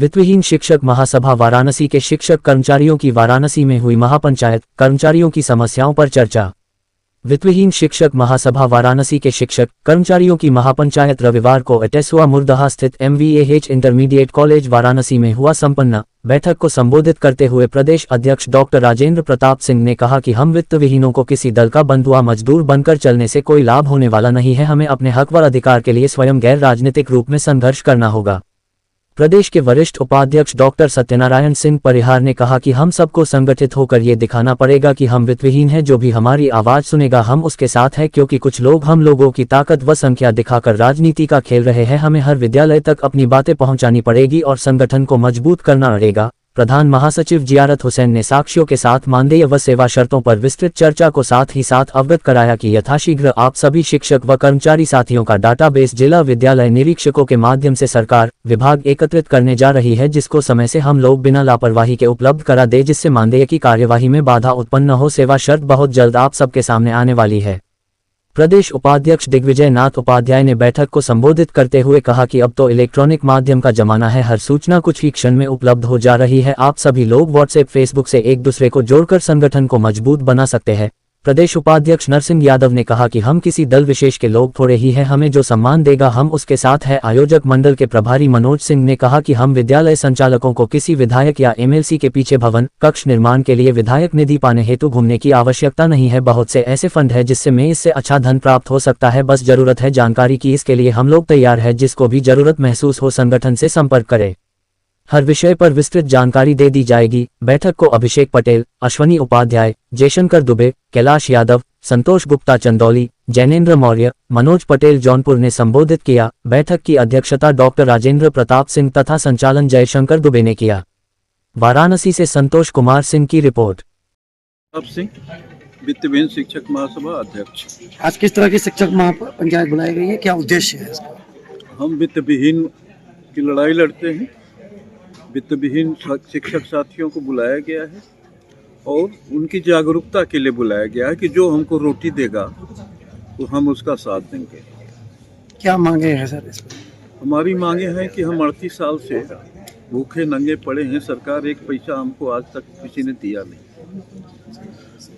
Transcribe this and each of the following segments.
वित्तविहीन शिक्षक महासभा वाराणसी के शिक्षक कर्मचारियों की वाराणसी में हुई महापंचायत, कर्मचारियों की समस्याओं पर चर्चा। वित्तविहीन शिक्षक महासभा वाराणसी के शिक्षक कर्मचारियों की महापंचायत रविवार को एटेसुआ मुर्दहा स्थित MVAH इंटरमीडिएट कॉलेज वाराणसी में हुआ संपन्न। बैठक को संबोधित करते हुए प्रदेश अध्यक्ष डॉक्टर राजेंद्र प्रताप सिंह ने कहा कि हम वित्तविहीनों को किसी दल का बंधुआ मजदूर बनकर चलने से कोई लाभ होने वाला नहीं है। हमें अपने हक व अधिकार के लिए स्वयं गैर राजनीतिक रूप में संघर्ष करना होगा। प्रदेश के वरिष्ठ उपाध्यक्ष डॉक्टर सत्यनारायण सिंह परिहार ने कहा कि हम सबको संगठित होकर ये दिखाना पड़ेगा कि हम वित्तविहीन हैं। जो भी हमारी आवाज सुनेगा हम उसके साथ हैं, क्योंकि कुछ लोग हम लोगों की ताकत व संख्या दिखाकर राजनीति का खेल रहे हैं। हमें हर विद्यालय तक अपनी बातें पहुंचानी पड़ेगी और संगठन को मजबूत करना पड़ेगा। प्रधान महासचिव जियारत हुसैन ने साक्ष्यों के साथ मानदेय व सेवा शर्तों पर विस्तृत चर्चा को साथ ही साथ अवगत कराया कि यथाशीघ्र आप सभी शिक्षक व कर्मचारी साथियों का डाटाबेस जिला विद्यालय निरीक्षकों के माध्यम से सरकार विभाग एकत्रित करने जा रही है, जिसको समय से हम लोग बिना लापरवाही के उपलब्ध करा दे, जिससे मानदेय की कार्यवाही में बाधा उत्पन्न न हो। सेवा शर्त बहुत जल्द आप सबके सामने आने वाली है। प्रदेश उपाध्यक्ष दिग्विजय नाथ उपाध्याय ने बैठक को संबोधित करते हुए कहा कि अब तो इलेक्ट्रॉनिक माध्यम का जमाना है, हर सूचना कुछ ही क्षण में उपलब्ध हो जा रही है। आप सभी लोग व्हाट्सएप फेसबुक से एक दूसरे को जोड़कर संगठन को मजबूत बना सकते हैं। प्रदेश उपाध्यक्ष नरसिंह यादव ने कहा कि हम किसी दल विशेष के लोग थोड़े ही हैं, हमें जो सम्मान देगा हम उसके साथ है। आयोजक मंडल के प्रभारी मनोज सिंह ने कहा कि हम विद्यालय संचालकों को किसी विधायक या MLC के पीछे भवन कक्ष निर्माण के लिए विधायक निधि पाने हेतु घूमने की आवश्यकता नहीं है। बहुत से ऐसे फंड है जिससे में इससे अच्छा धन प्राप्त हो सकता है, बस जरूरत है जानकारी की। इसके लिए हम लोग तैयार है, जिसको भी जरूरत महसूस हो संगठन से संपर्क करे। हर विषय पर विस्तृत जानकारी दे दी जाएगी। बैठक को अभिषेक पटेल, अश्वनी उपाध्याय, जयशंकर दुबे, कैलाश यादव, संतोष गुप्ता चंदौली, जैनेन्द्र मौर्य, मनोज पटेल जौनपुर ने संबोधित किया। बैठक की अध्यक्षता डॉक्टर राजेंद्र प्रताप सिंह तथा संचालन जयशंकर दुबे ने किया। वाराणसी से संतोष कुमार सिंह की रिपोर्ट। वित्तविहीन शिक्षक महासभा अध्यक्ष। आज किस तरह की शिक्षक महापंचायत बुलाई गई है, क्या उद्देश्य है इसका? हम वित्तविहीन की लड़ाई लड़ते हैं। वित्तविहीन शिक्षक साथियों को बुलाया गया है और उनकी जागरूकता के लिए बुलाया गया है कि जो हमको रोटी देगा तो हम उसका साथ देंगे। क्या मांगे हैं सर इसमें? हमारी मांगे हैं कि हम 38 साल से भूखे नंगे पड़े हैं, सरकार एक पैसा हमको आज तक किसी ने दिया नहीं,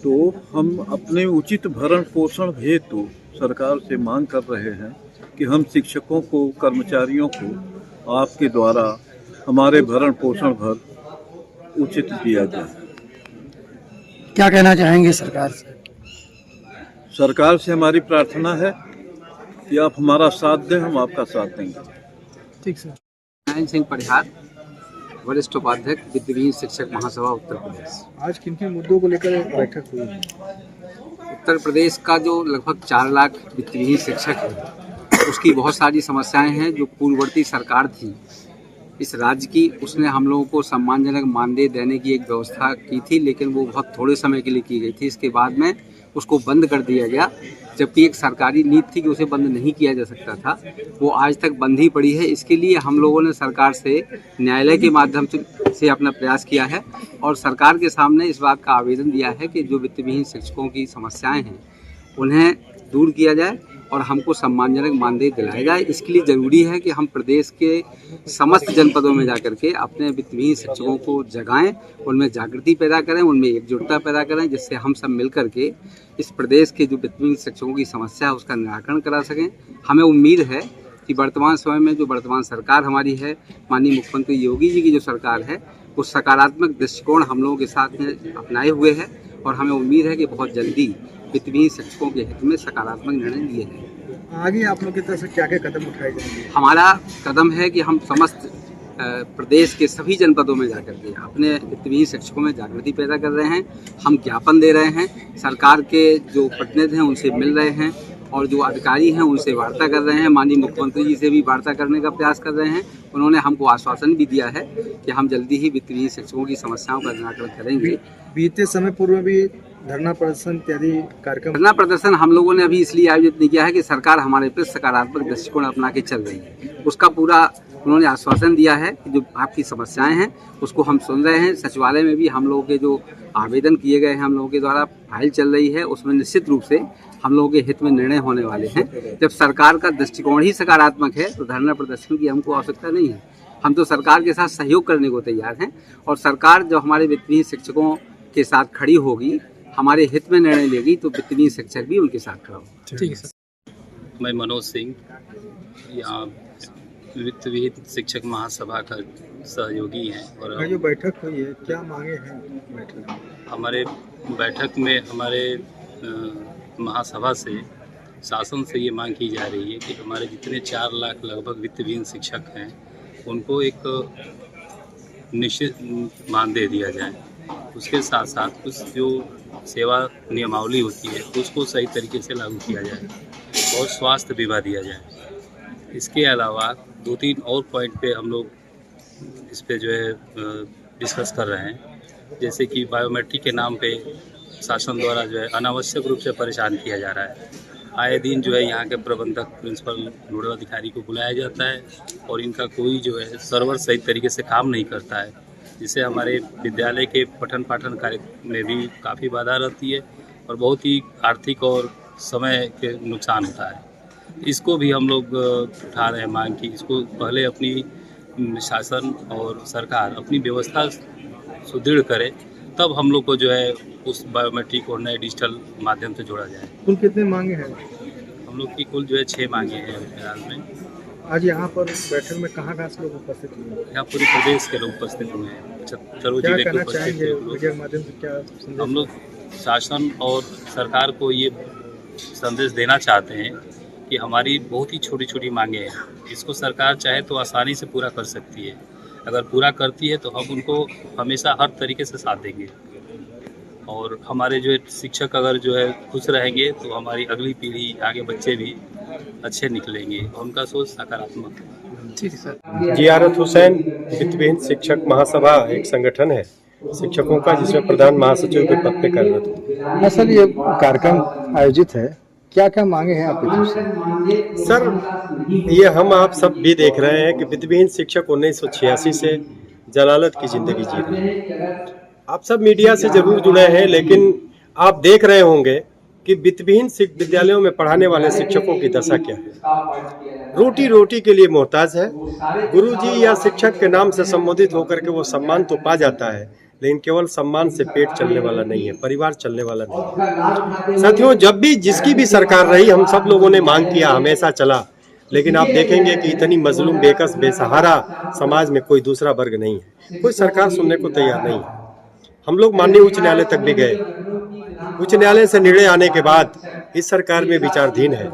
तो हम अपने उचित भरण पोषण हेतु सरकार से मांग कर रहे हैं कि हम शिक्षकों को, कर्मचारियों को आपके द्वारा हमारे भरण पोषण भर उचित दिया जाए। क्या कहना चाहेंगे सरकार से? सरकार से हमारी प्रार्थना है कि आप हमारा साथ दें, हम आपका साथ देंगे। ठीक सर। नारायण सिंह परिहार, वरिष्ठ उपाध्यक्ष वित्तविहीन शिक्षक महासभा उत्तर प्रदेश। आज किन किन मुद्दों को लेकर बैठक हुई? उत्तर प्रदेश का जो लगभग 4 लाख वित्तविहीन शिक्षक है, उसकी बहुत सारी समस्याएं हैं। जो पूर्ववर्ती सरकार थी इस राज्य की, उसने हम लोगों को सम्मानजनक मानदेय देने की एक व्यवस्था की थी, लेकिन वो बहुत थोड़े समय के लिए की गई थी। इसके बाद में उसको बंद कर दिया गया, जबकि एक सरकारी नीति थी कि उसे बंद नहीं किया जा सकता था। वो आज तक बंद ही पड़ी है। इसके लिए हम लोगों ने सरकार से न्यायालय के माध्यम से अपना प्रयास किया है और सरकार के सामने इस बात का आवेदन दिया है कि जो वित्तविहीन शिक्षकों की समस्याएं हैं उन्हें दूर किया जाए और हमको सम्मानजनक मानदेय दिलाया जाए। इसके लिए ज़रूरी है कि हम प्रदेश के समस्त जनपदों में जाकर के अपने वित्तविहीन शिक्षकों को जगाएं, उनमें जागृति पैदा करें, उनमें एकजुटता पैदा करें, जिससे हम सब मिल कर के इस प्रदेश के जो वित्तविहीन शिक्षकों की समस्या है उसका निराकरण करा सकें। हमें उम्मीद है कि वर्तमान समय में जो वर्तमान सरकार हमारी है, माननीय मुख्यमंत्री योगी जी की जो सरकार है, वो सकारात्मक दृष्टिकोण हम लोगों के साथ में अपनाए हुए है और हमें उम्मीद है कि बहुत जल्दी वित्तविहीन शिक्षकों के हित में सकारात्मक निर्णय लिए हैं। आगे आप लोग की तरफ से क्या क्या कदम उठाए जाएंगे? हमारा कदम है कि हम समस्त प्रदेश के सभी जनपदों में जाकर के अपने वित्तविहीन शिक्षकों में जागृति पैदा कर रहे हैं। हम ज्ञापन दे रहे हैं, सरकार के जो प्रतिनिधि हैं उनसे मिल रहे हैं और जो अधिकारी हैं उनसे वार्ता कर रहे हैं। माननीय मुख्यमंत्री जी से भी वार्ता करने का प्रयास कर रहे हैं। उन्होंने हमको आश्वासन भी दिया है कि हम जल्दी ही वित्तविहीन शिक्षकों की समस्याओं का निराकरण करेंगे। बीते समय पूर्व भी धरना प्रदर्शन इत्यादि कार्यक्रम। धरना प्रदर्शन हम लोगों ने अभी इसलिए आयोजित नहीं किया है कि सरकार हमारे पर सकारात्मक दृष्टिकोण अपना के चल रही है। उसका पूरा उन्होंने आश्वासन दिया है कि जो आपकी समस्याएं हैं उसको हम सुन रहे हैं। सचिवालय में भी हम लोगों के जो आवेदन किए गए हैं, हम लोगों के द्वारा फाइल चल रही है, उसमें निश्चित रूप से हम लोगों के हित में निर्णय होने वाले हैं। जब सरकार का दृष्टिकोण ही सकारात्मक है तो धरना प्रदर्शन की हमको आवश्यकता नहीं है। हम तो सरकार के साथ सहयोग करने को तैयार हैं और सरकार जो हमारे वित्तहीन शिक्षकों के साथ खड़ी होगी, हमारे हित में निर्णय लेगी, तो वित्तहीन शिक्षक भी उनके साथ खड़ा होगा। ठीक है सर। मैं मनोज सिंह, यहाँ वित्तहीन शिक्षक महासभा का सहयोगी हैं और जो बैठक हुई है, क्या मांगे हैं बैठक में? हमारे बैठक में हमारे महासभा से शासन से ये मांग की जा रही है कि हमारे जितने 4 लाख लगभग वित्तहीन शिक्षक हैं उनको एक निश्चित मानदेय दिया जाए। उसके साथ साथ कुछ जो सेवा नियमावली होती है उसको सही तरीके से लागू किया जाए और स्वास्थ्य बीमा दिया जाए। इसके अलावा 2-3 और पॉइंट पे हम लोग इस पे जो है डिस्कस कर रहे हैं, जैसे कि बायोमेट्रिक के नाम पे शासन द्वारा जो है अनावश्यक रूप से परेशान किया जा रहा है। आए दिन जो है यहाँ के प्रबंधक, प्रिंसिपल, नोडल अधिकारी को बुलाया जाता है और इनका कोई जो है सर्वर सही तरीके से काम नहीं करता है, जिससे हमारे विद्यालय के पठन पाठन कार्य में भी काफ़ी बाधा रहती है और बहुत ही आर्थिक और समय के नुकसान होता है। इसको भी हम लोग उठा रहे हैं मांग की इसको पहले अपनी शासन और सरकार अपनी व्यवस्था सुदृढ़ करे, तब हम लोग को जो है उस बायोमेट्रिक और नए डिजिटल माध्यम से जोड़ा जाए। कुल कितने मांगे हैं? हम लोग की कुल जो है 6 मांगे हैं फिलहाल में। आज यहाँ पर बैठक में कहाँ से लोग उपस्थित हुए? यहाँ पूरे प्रदेश के लोग उपस्थित हुए हैं, 75 क्या जिले के कहना उपस्थित चाहेंगे हैं लोग। मीडिया के माध्यम से, क्या संदेश? हम लोग शासन और सरकार को ये संदेश देना चाहते हैं कि हमारी बहुत ही छोटी छोटी मांगे हैं, इसको सरकार चाहे तो आसानी से पूरा कर सकती है। अगर पूरा करती है तो हम उनको हमेशा हर तरीके से साथ देंगे और हमारे जो शिक्षक अगर जो है खुश रहेंगे तो हमारी अगली पीढ़ी, आगे बच्चे भी अच्छे निकलेंगे और उनका सोच सकारात्मक है। ठीक है सर। जियारत हुसैन वित्तहीन शिक्षक महासभा एक संगठन है शिक्षकों का, जिसमें प्रधान महासचिव के पद पे कार्यरत हूं। हाँ सर, ये कार्यक्रम आयोजित है, क्या क्या मांगे हैं आपकी तरफ से? सर, ये हम आप सब भी देख रहे हैं कि वित्तहीन शिक्षक 1986 से जलालत की जिंदगी जी रहे हैं। आप सब मीडिया से जरूर जुड़े हैं, लेकिन आप देख रहे होंगे कि वित्तहीन विद्यालयों में पढ़ाने वाले शिक्षकों की दशा क्या है। रोटी रोटी के लिए मोहताज है। गुरुजी या शिक्षक के नाम से संबोधित होकर के वो सम्मान तो पा जाता है, लेकिन केवल सम्मान से पेट चलने वाला नहीं है, परिवार चलने वाला नहीं है। साथियों, जब भी जिसकी भी सरकार रही, हम सब लोगों ने मांग किया, हमेशा चला, लेकिन आप देखेंगे कि इतनी मजलूम, बेकस, बेसहारा समाज में कोई दूसरा वर्ग नहीं है। कोई सरकार सुनने को तैयार नहीं है। हम लोग माननीय उच्च न्यायालय तक भी गए। उच्च न्यायालय से निर्णय आने के बाद इस सरकार में विचाराधीन है।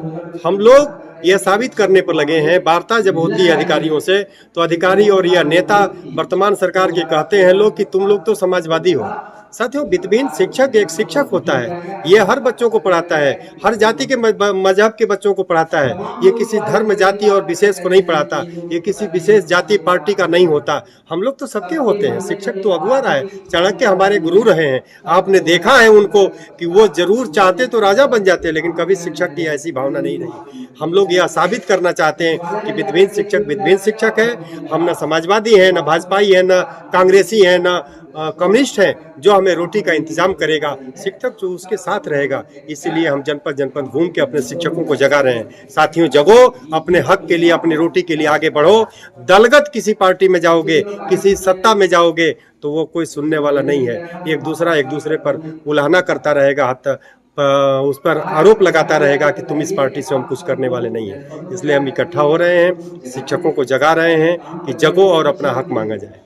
हम लोग यह साबित करने पर लगे हैं, वार्ता जब होती है अधिकारियों से, तो अधिकारी और यह नेता वर्तमान सरकार के कहते हैं लोग कि तुम लोग तो समाजवादी हो। साथियों, वित्तहीन शिक्षक एक शिक्षक होता है। ये हर बच्चों को पढ़ाता है, हर जाति के मजहब के बच्चों को पढ़ाता है। ये किसी धर्म, जाति और विशेष को नहीं पढ़ाता, ये किसी विशेष जाति पार्टी का नहीं होता। हम लोग तो सबके होते हैं। शिक्षक तो अगुआ रहा है, चाणक्य हमारे गुरु रहे हैं। आपने देखा है उनको कि वो जरूर चाहते तो राजा बन जाते, लेकिन कभी शिक्षक की ऐसी भावना नहीं रही। हम लोग यह साबित करना चाहते हैं कि वित्तहीन शिक्षक है। हम न समाजवादी हैं, न भाजपाई है, न कांग्रेसी है, न कम्युनिस्ट है। जो हमें रोटी का इंतजाम करेगा, शिक्षक जो उसके साथ रहेगा। इसीलिए हम जनपद जनपद घूम के अपने शिक्षकों को जगा रहे हैं। साथियों, जगो, अपने हक के लिए, अपनी रोटी के लिए आगे बढ़ो। दलगत किसी पार्टी में जाओगे, किसी सत्ता में जाओगे, तो वो कोई सुनने वाला नहीं है। एक दूसरे पर उलाहना करता रहेगा, उस पर आरोप लगाता रहेगा कि तुम इस पार्टी से हम कुछ करने वाले नहीं हैं। इसलिए हम इकट्ठा हो रहे हैं, शिक्षकों को जगा रहे हैं कि जगो और अपना हक मांगा जाए।